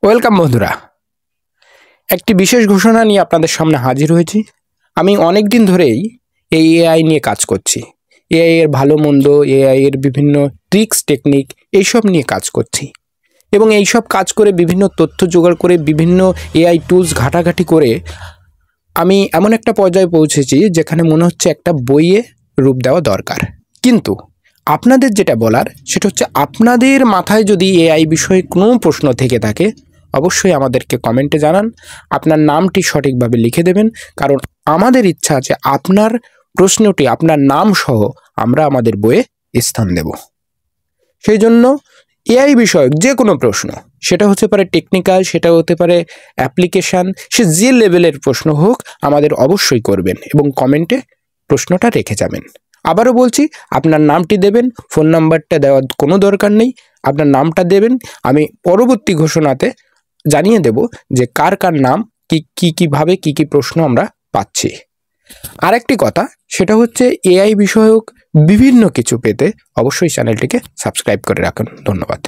Welcome বন্ধুরা, একটি বিশেষ ঘোষণা নিয়ে আপনাদের সামনে হাজির হয়েছি। আমি অনেক দিন ধরেই এই এআই নিয়ে কাজ করছি। এআই এর ভালো মন্দ, এআই এর বিভিন্ন ট্রিক্স টেকনিক এইসব নিয়ে কাজ করছি এবং এইসব কাজ করে বিভিন্ন তথ্য জোগাড় করে বিভিন্ন এআই টুলস ঘাটাঘাটি করে আমি এমন একটা পর্যায়ে পৌঁছেছি যেখানে মনে হচ্ছে একটা বইয়ে রূপ দেওয়া দরকার। কিন্তু আপনাদের যেটা বলার সেটা হচ্ছে, আপনাদের মাথায় যদি এআই বিষয়ে কোনো প্রশ্ন থেকে থাকে অবশ্যই আমাদেরকে কমেন্টে জানান। আপনার নামটি সঠিকভাবে লিখে দেবেন, কারণ আমাদের ইচ্ছা আছে আপনার প্রশ্নটি আপনার নাম সহ আমরা আমাদের বইয়ে স্থান দেব। সেই জন্য এআই বিষয়ক যে কোনো প্রশ্ন, সেটা হতে পারে টেকনিক্যাল, সেটা হতে পারে অ্যাপ্লিকেশান, সে যে লেভেলের প্রশ্ন হোক আমাদের অবশ্যই করবেন এবং কমেন্টে প্রশ্নটা রেখে যাবেন। আবারও বলছি, আপনার নামটি দেবেন, ফোন নাম্বারটা দেওয়ার কোনো দরকার নেই। আপনার নামটা দেবেন, আমি পরবর্তী ঘোষণাতে জানিয়ে দেব যে কার কার নাম কীভাবে কী প্রশ্ন আমরা পাচ্ছি। আরেকটি কথা, সেটা হচ্ছে এআই বিষয়ক বিভিন্ন কিছু পেতে অবশ্যই চ্যানেলটিকে সাবস্ক্রাইব করে রাখুন। ধন্যবাদ।